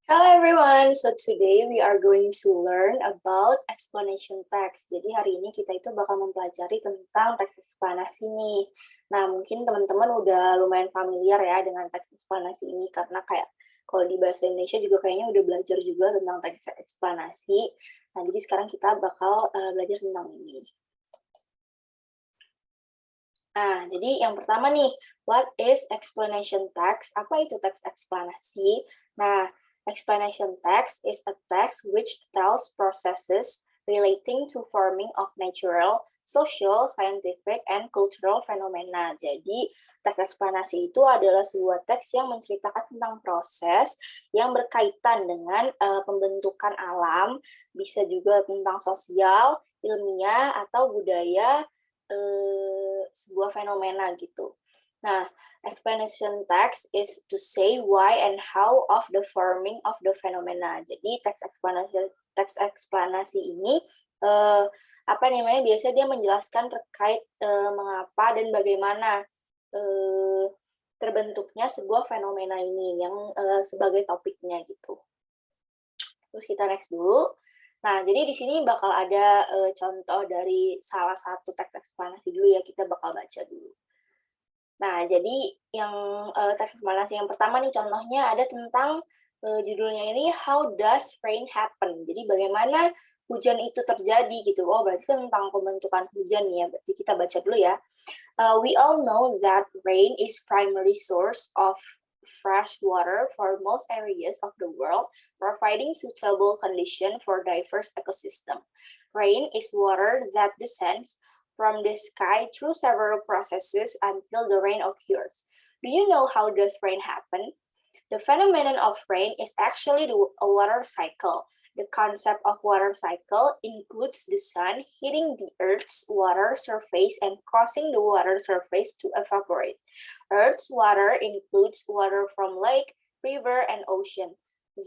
Hello everyone, so today we are going to learn about explanation text. Jadi hari ini kita itu bakal mempelajari tentang teks eksplanasi nih. Nah, mungkin teman-teman udah lumayan familiar ya dengan teks eksplanasi ini karena kayak kalau di bahasa Indonesia juga kayaknya udah belajar juga tentang teks eksplanasi. Nah, jadi sekarang kita bakal belajar tentang ini. Nah, jadi yang pertama nih, what is explanation text? Apa itu teks eksplanasi? Nah, explanation text is a text which tells processes relating to forming of natural, social, scientific, and cultural phenomena. Jadi, teks eksplanasi itu adalah sebuah teks yang menceritakan tentang proses yang berkaitan dengan pembentukan alam, bisa juga tentang sosial, ilmiah, atau budaya, sebuah fenomena gitu. Nah, explanation text is to say why and how of the forming of the phenomena. Jadi teks eksplanasi ini apa namanya? Biasanya dia menjelaskan terkait mengapa dan bagaimana terbentuknya sebuah fenomena ini yang sebagai topiknya gitu. Terus kita next dulu. Nah, jadi di sini bakal ada contoh dari salah satu teks eksplanasi dulu ya, kita bakal baca dulu. Nah, jadi yang teks eksplanasi yang pertama nih contohnya ada tentang judulnya ini How Does Rain Happen? Jadi bagaimana hujan itu terjadi gitu. Oh, berarti tentang pembentukan hujan ya. Berarti kita baca dulu ya. We all know that rain is primary source of fresh water for most areas of the world, providing suitable condition for diverse ecosystem. Rain is water that descends from the sky through several processes until the rain occurs. Do you know how does rain happen? The phenomenon of rain is actually a water cycle. The concept of water cycle includes the sun hitting the Earth's water surface and causing the water surface to evaporate. Earth's water includes water from lake, river, and ocean.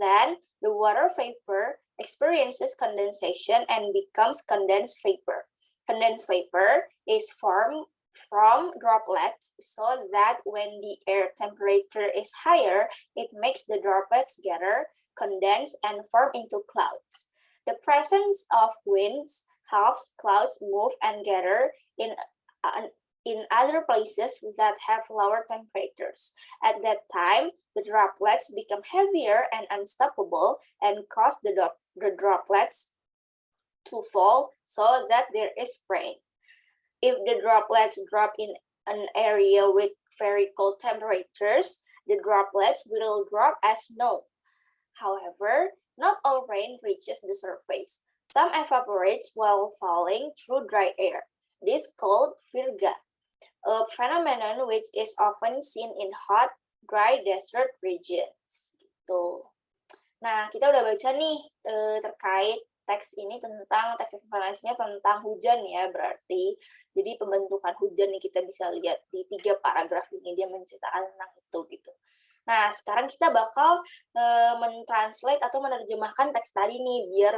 Then, the water vapor experiences condensation and becomes condensed vapor. Condensed vapor is formed from droplets so that when the air temperature is higher, it makes the droplets gather, condense, and form into clouds. The presence of winds helps clouds move and gather in other places that have lower temperatures. At that time, the droplets become heavier and unstoppable and cause the droplets to fall so that there is rain. If the droplets drop in an area with very cold temperatures, the droplets will drop as snow. However, not all rain reaches the surface. Some evaporates while falling through dry air. This is called virga, a phenomenon which is often seen in hot, dry desert regions. Gitu. Nah, kita udah baca nih terkait teks ini tentang teks eksplanasinya tentang hujan ya berarti. Jadi pembentukan hujan nih kita bisa lihat di 3 paragraf ini dia menceritakan tentang itu gitu. Nah, sekarang kita bakal mentranslate atau menerjemahkan teks tadi nih biar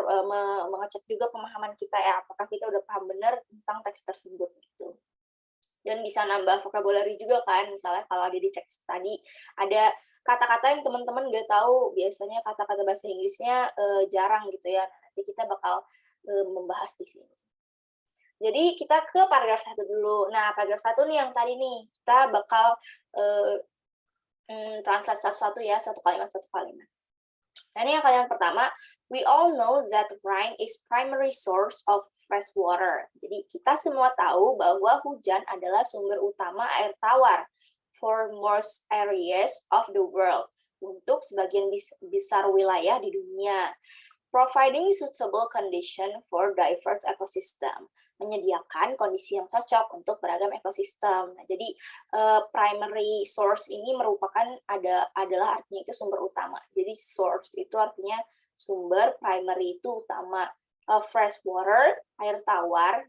mengecek juga pemahaman kita ya apakah kita udah paham benar tentang teks tersebut gitu. Dan bisa nambah vocabulary juga kan, misalnya kalau ada di teks tadi ada kata-kata yang teman-teman nggak tahu, biasanya kata-kata bahasa Inggrisnya jarang gitu ya, nanti kita bakal membahas di sini. Jadi kita ke paragraf 1 dulu. Nah, paragraf 1 nih yang tadi nih, kita bakal translate satu-satu ya, satu kalimat. Nah, ini yang kalimat pertama, we all know that rain is primary source of fresh water. Jadi kita semua tahu bahwa hujan adalah sumber utama air tawar for most areas of the world, untuk sebagian besar wilayah di dunia. Providing suitable condition for diverse ecosystem, menyediakan kondisi yang cocok untuk beragam ekosistem. Nah, jadi primary source ini merupakan adalah artinya itu sumber utama. Jadi source itu artinya sumber, primary itu utama. Fresh water, air tawar,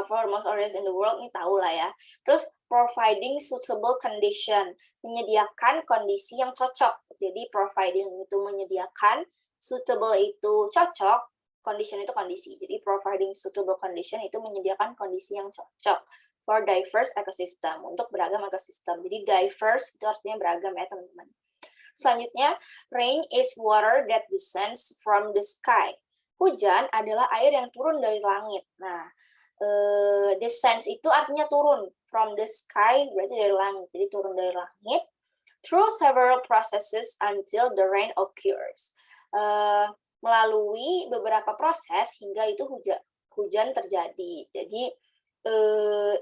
for most areas in the world, ini tahu lah ya. Terus providing suitable condition, menyediakan kondisi yang cocok. Jadi providing itu menyediakan, suitable itu cocok, condition itu kondisi. Jadi providing suitable condition itu menyediakan kondisi yang cocok for diverse ecosystem, untuk beragam ekosistem. Jadi diverse itu artinya beragam ya teman-teman. Selanjutnya, rain is water that descends from the sky. Hujan adalah air yang turun dari langit. Nah, descends itu artinya turun. From the sky berarti dari langit. Jadi turun dari langit. Through several processes until the rain occurs. Melalui beberapa proses hingga itu hujan terjadi. Jadi,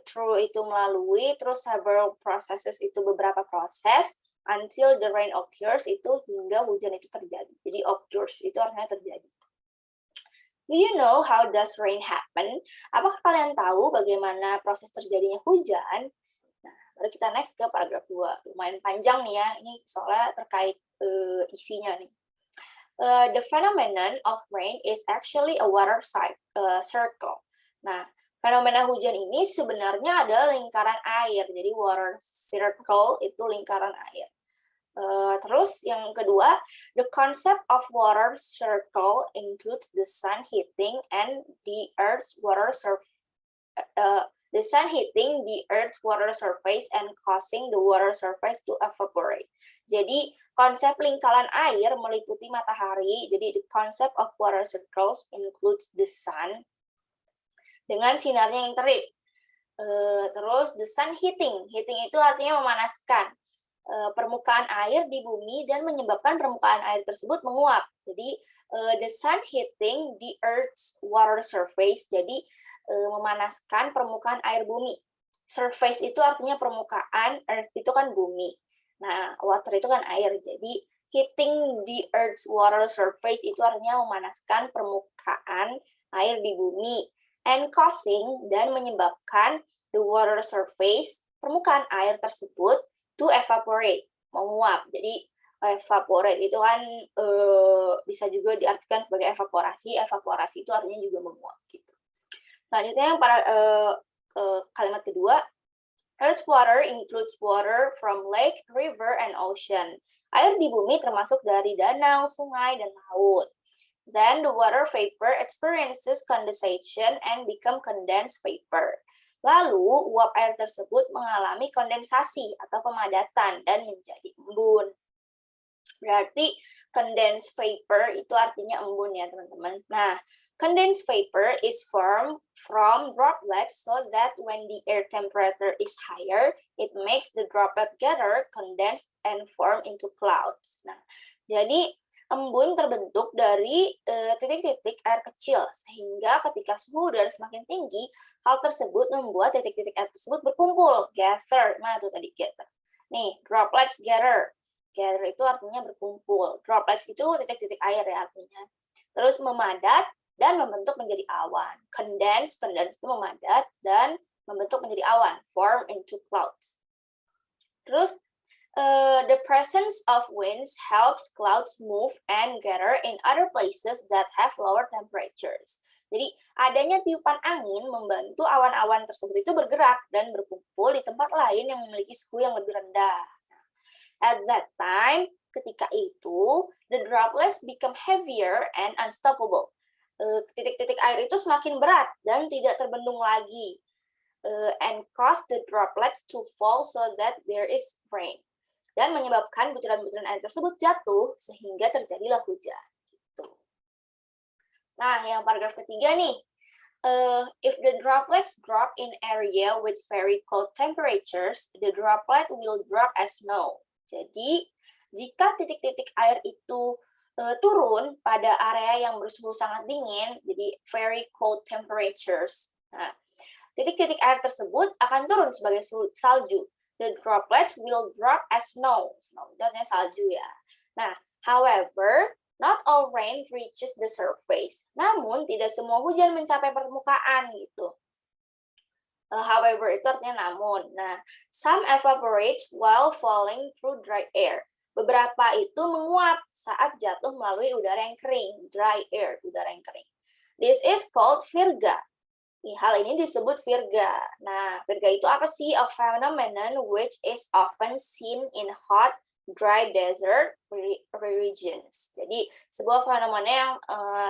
through itu melalui, terus several processes itu beberapa proses, until the rain occurs itu hingga hujan itu terjadi. Jadi occurs itu artinya terjadi. Do you know how does rain happen? Apakah kalian tahu bagaimana proses terjadinya hujan? Nah, baru kita next ke paragraf 2. Lumayan panjang nih ya, ini soalnya terkait isinya nih. The phenomenon of rain is actually a water circle. Nah, fenomena hujan ini sebenarnya adalah lingkaran air. Jadi water circle itu lingkaran air. Terus yang kedua, the concept of water circle includes the sun hitting and the earth's water surface. The sun hitting the earth's water surface and causing the water surface to evaporate. Jadi konsep lingkaran air meliputi matahari. Jadi the concept of water circles includes the sun dengan sinarnya yang terik. Terus the sun hitting. Hitting itu artinya memanaskan permukaan air di bumi dan menyebabkan permukaan air tersebut menguap. Jadi the sun hitting the earth's water surface. Jadi memanaskan permukaan air bumi. Surface itu artinya permukaan, earth itu kan bumi. Nah, water itu kan air. Jadi hitting the earth's water surface itu artinya memanaskan permukaan air di bumi. And causing dan menyebabkan the water surface, permukaan air tersebut to evaporate, menguap. Jadi evaporate itu kan bisa juga diartikan sebagai evaporasi. Evaporasi itu artinya juga menguap gitu. Selanjutnya yang kalimat kedua, Earth's water includes water from lake, river, and ocean. Air di bumi termasuk dari danau, sungai, dan laut. Then the water vapor experiences condensation and become condensed vapor. Lalu, uap air tersebut mengalami kondensasi atau pemadatan dan menjadi embun. Berarti condensed vapor itu artinya embun ya, teman-teman. Nah, condensed vapor is formed from droplets so that when the air temperature is higher, it makes the droplet gather, condense, and form into clouds. Nah, jadi embun terbentuk dari titik-titik air kecil, sehingga ketika suhu udara semakin tinggi, hal tersebut membuat titik-titik air tersebut berkumpul, gather. Mana tuh tadi gather? Nih, droplets gather. Gather itu artinya berkumpul. Droplets itu titik-titik air ya artinya. Terus memadat dan membentuk menjadi awan. Condense itu memadat dan membentuk menjadi awan. Form into clouds. Terus, the presence of winds helps clouds move and gather in other places that have lower temperatures. Jadi, adanya tiupan angin membantu awan-awan tersebut itu bergerak dan berkumpul di tempat lain yang memiliki suhu yang lebih rendah. At that time, ketika itu, the droplets become heavier and unstoppable. Titik-titik air itu semakin berat dan tidak terbendung lagi. And cause the droplets to fall so that there is rain. Dan menyebabkan butiran-butiran air tersebut jatuh sehingga terjadilah hujan. Gitu. Nah, yang paragraf ketiga nih. If the droplets drop in area with very cold temperatures, the droplet will drop as snow. Jadi, jika titik-titik air itu turun pada area yang bersuhu sangat dingin, jadi very cold temperatures. Nah, titik-titik air tersebut akan turun sebagai salju. The droplets will drop as snow. Snow itu artinya salju ya. Nah, however, not all rain reaches the surface. Namun, tidak semua hujan mencapai permukaan gitu. However, itu artinya namun. Nah, some evaporates while falling through dry air. Beberapa itu menguap saat jatuh melalui udara yang kering. Dry air, udara yang kering. This is called virga. Hal ini disebut virga. Nah, virga itu apa sih? A phenomenon which is often seen in hot, dry desert regions. Jadi, sebuah fenomena yang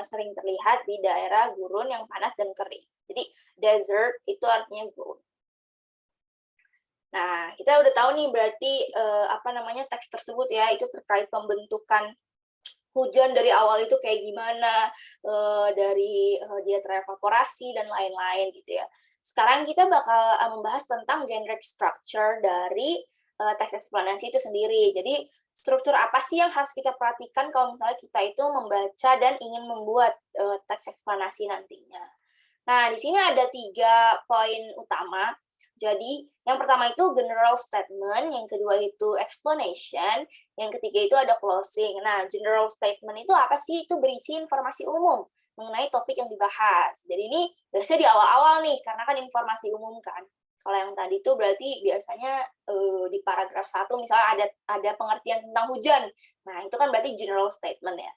sering terlihat di daerah gurun yang panas dan kering. Jadi, desert itu artinya gurun. Nah, kita udah tahu nih berarti, teks tersebut ya, itu terkait pembentukan hujan dari awal itu kayak gimana, dari, dia terevaporasi dan lain-lain gitu ya. Sekarang kita bakal, membahas tentang generic structure dari, teks eksplanasi itu sendiri. Jadi, struktur apa sih yang harus kita perhatikan kalau misalnya kita itu membaca dan ingin membuat, teks eksplanasi nantinya. Nah, di sini ada 3 poin utama. Jadi, yang pertama itu general statement, yang kedua itu explanation, yang ketiga itu ada closing. Nah, general statement itu apa sih? Itu berisi informasi umum mengenai topik yang dibahas. Jadi ini biasanya di awal-awal nih, karena kan informasi umum kan. Kalau yang tadi itu berarti biasanya di paragraf 1 misalnya ada pengertian tentang hujan. Nah, itu kan berarti general statement ya.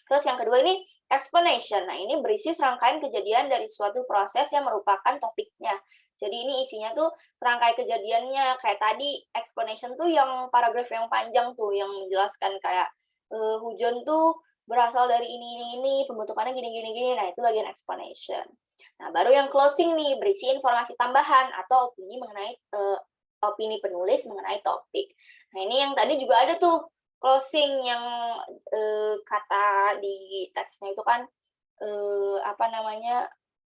Terus yang kedua ini explanation. Nah, ini berisi serangkaian kejadian dari suatu proses yang merupakan topiknya. Jadi ini isinya tuh serangkaian kejadiannya. Kayak tadi explanation tuh yang paragraf yang panjang tuh yang menjelaskan kayak hujan tuh berasal dari ini, pembentukannya gini gini gini. Nah, itu bagian explanation. Nah, baru yang closing nih berisi informasi tambahan atau opini mengenai opini penulis mengenai topik. Nah, ini yang tadi juga ada tuh closing yang kata di teksnya itu kan,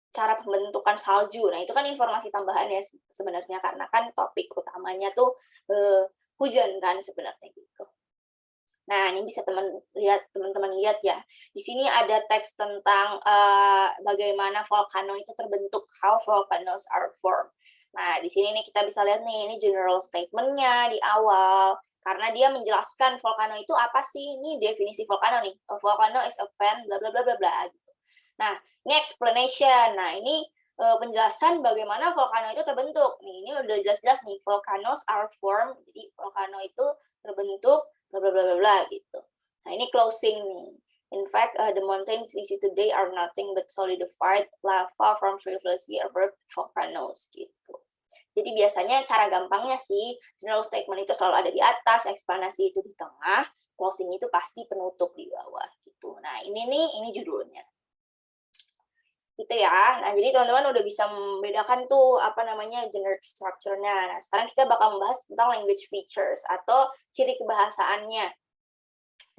cara pembentukan salju. Nah, itu kan informasi tambahan ya sebenarnya karena kan topik utamanya tuh, hujan kan sebenarnya gitu. Nah, ini bisa teman-teman lihat ya. Di sini ada teks tentang, bagaimana volcano itu terbentuk, how volcanoes are formed. Nah, di sini nih kita bisa lihat nih, ini general statement-nya di awal, karena dia menjelaskan volcano itu apa sih, ini definisi volcano nih, a volcano is a fan, bla bla bla bla bla, gitu. Nah, ini explanation. Nah, ini, penjelasan bagaimana volcano itu terbentuk. Nih, ini udah jelas-jelas nih, volcanoes are formed, jadi volcano itu terbentuk bla bla bla bla bla gitu. Nah, ini closing nih. In fact, the mountain we see today are nothing but solidified lava from previously erupted volcanoes gitu. Jadi biasanya cara gampangnya sih, general statement itu selalu ada di atas, eksplanasi itu di tengah, closing itu pasti penutup di bawah gitu. Nah, ini nih, ini judulnya. Gitu ya. Nah, jadi teman-teman udah bisa membedakan tuh, generic structure-nya. Nah, sekarang kita bakal membahas tentang language features atau ciri kebahasaannya.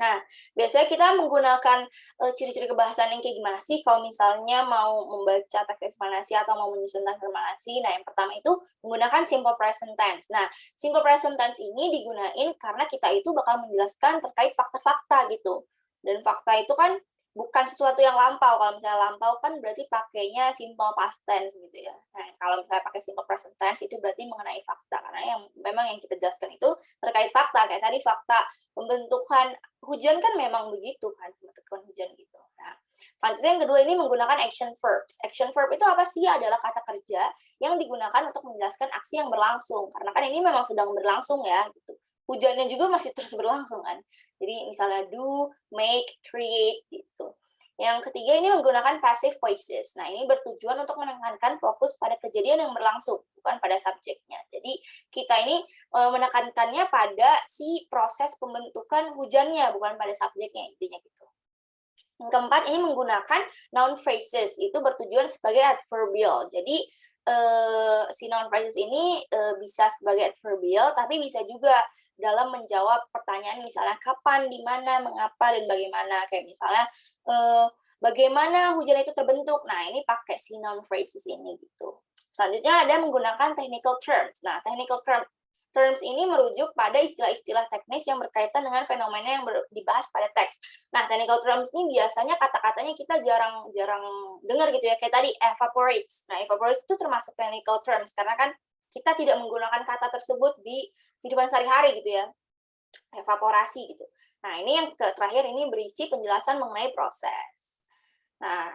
Nah, biasanya kita menggunakan, ciri-ciri kebahasaan yang kayak gimana sih kalau misalnya mau membaca teks eksplanasi atau mau menyusun teks eksplanasi. Nah, yang pertama itu menggunakan simple present tense. Nah, simple present tense ini digunain karena kita itu bakal menjelaskan terkait fakta-fakta gitu. Dan fakta itu kan bukan sesuatu yang lampau. Kalau misalnya lampau kan berarti pakainya simple past tense gitu ya. Nah, kalau misalnya pakai simple present tense itu berarti mengenai fakta. Karena yang memang yang kita jelaskan itu terkait fakta. Kayak tadi fakta pembentukan hujan kan memang begitu kan, pembentukan hujan gitu. Nah, selanjutnya yang kedua ini menggunakan action verbs. Action verb itu apa sih? Adalah kata kerja yang digunakan untuk menjelaskan aksi yang berlangsung. Karena kan ini memang sedang berlangsung ya, gitu. Hujannya juga masih terus berlangsung kan. Jadi misalnya do, make, create gitu. Yang ketiga ini menggunakan passive voices. Nah, ini bertujuan untuk menekankan fokus pada kejadian yang berlangsung, bukan pada subjeknya. Jadi, kita ini menekankannya pada si proses pembentukan hujannya, bukan pada subjeknya, intinya gitu. Yang keempat, ini menggunakan noun phrases. Itu bertujuan sebagai adverbial. Jadi, si noun phrases ini bisa sebagai adverbial, tapi bisa juga dalam menjawab pertanyaan misalnya kapan, di mana, mengapa, dan bagaimana. Kayak misalnya, bagaimana hujan itu terbentuk. Nah, ini pakai si noun phrases ini gitu. Selanjutnya ada menggunakan technical terms. Nah, technical terms ini merujuk pada istilah-istilah teknis yang berkaitan dengan fenomena yang dibahas pada teks. Nah, technical terms ini biasanya kata-katanya kita jarang dengar gitu ya, kayak tadi evaporates. Nah, evaporates itu termasuk technical terms karena kan kita tidak menggunakan kata tersebut di kehidupan sehari-hari gitu ya, evaporasi gitu. Nah, ini yang terakhir ini berisi penjelasan mengenai proses. Nah,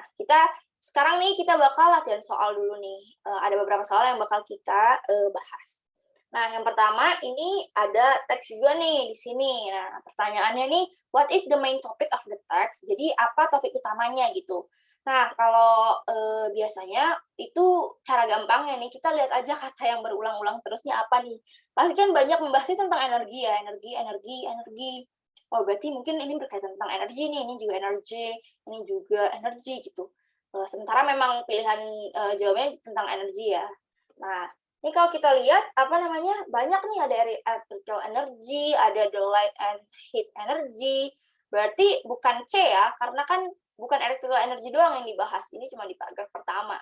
sekarang nih kita bakal latihan soal dulu nih. Ada beberapa soal yang bakal kita bahas. Nah, yang pertama ini ada teks juga nih di sini. Nah, pertanyaannya nih, what is the main topic of the text? Jadi, apa topik utamanya gitu. Nah, kalau biasanya itu cara gampangnya nih, kita lihat aja kata yang berulang-ulang terusnya apa nih. Pasti kan banyak membahasnya tentang energi ya, energi. Oh, berarti mungkin ini berkaitan tentang energi nih, ini juga energi gitu. Sementara memang pilihan jawabannya tentang energi ya. Nah, Ini kalau kita lihat, apa namanya, banyak nih, ada electrical energy, ada the light and heat energy. Berarti bukan C ya, karena kan bukan electrical energy doang yang dibahas, ini cuma di paragraf pertama.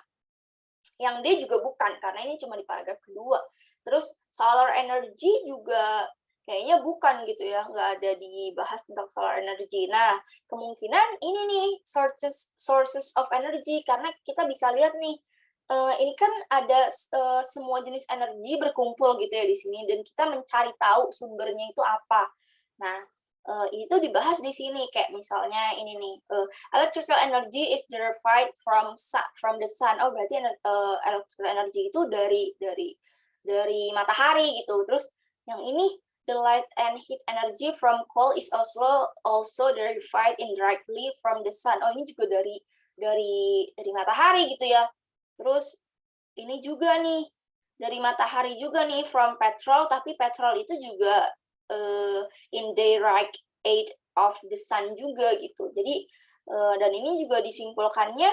Yang D juga bukan, karena ini cuma di paragraf kedua. Terus solar energy juga kayaknya bukan gitu ya, nggak ada dibahas tentang solar energy. Nah, kemungkinan ini nih sources of energy, karena kita bisa lihat nih, ini kan ada semua jenis energi berkumpul gitu ya di sini, dan kita mencari tahu sumbernya itu apa. Nah, itu dibahas di sini, kayak misalnya ini nih, electrical energy is derived from the sun. Oh, berarti electrical energy itu dari matahari gitu. Terus yang ini, the light and heat energy from coal is also derived indirectly from the sun. Oh, ini juga dari matahari gitu ya. Terus ini juga nih, dari matahari juga nih, from petrol, tapi petrol itu juga indirect aid of the sun juga gitu. Jadi dan ini juga disimpulkannya,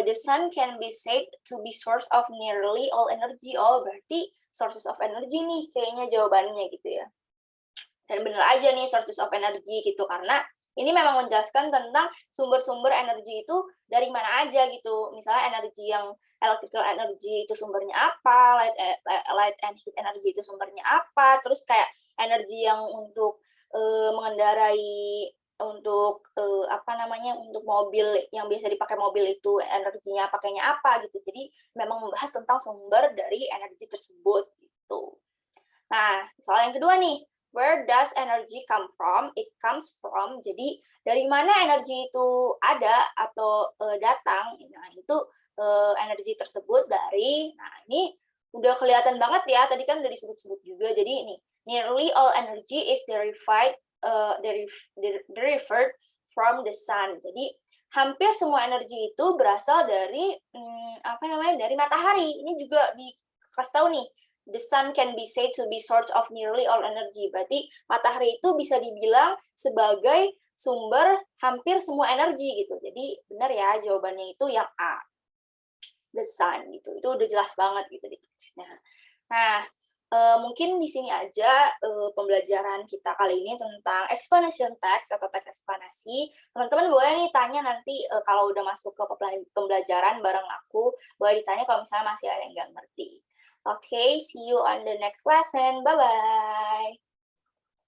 the sun can be said to be source of nearly all energy. Oh, berarti sources of energy nih kayaknya jawabannya gitu ya. Dan benar aja nih sources of energy gitu, karena ini memang menjelaskan tentang sumber-sumber energi itu dari mana aja gitu. Misalnya energi yang electrical energy itu sumbernya apa, light and heat energy itu sumbernya apa, terus kayak energi yang untuk mengendarai, untuk apa namanya, untuk mobil yang biasa dipakai mobil itu energinya pakainya apa gitu. Jadi memang membahas tentang sumber dari energi tersebut gitu. Nah, soal yang kedua nih, where does energy come from? It comes from, jadi dari mana energi itu ada atau datang? Nah, itu energi tersebut dari, nah ini udah kelihatan banget ya, tadi kan udah disebut-sebut juga. Jadi ini, nearly all energy is derived from the sun. Jadi hampir semua energi itu berasal dari apa namanya, dari matahari. Ini juga dikasih tahu nih, the sun can be said to be source of nearly all energy. Berarti matahari itu bisa dibilang sebagai sumber hampir semua energi gitu. Jadi benar ya, jawabannya itu yang A, the sun gitu. Itu udah jelas banget gitu di tulisnya. Nah, mungkin di sini aja pembelajaran kita kali ini tentang explanation text atau teks eksplanasi. Teman-teman boleh nih tanya nanti kalau udah masuk ke pembelajaran bareng aku, boleh ditanya kalau misalnya masih ada yang nggak ngerti. Okay, see you on the next lesson. Bye-bye.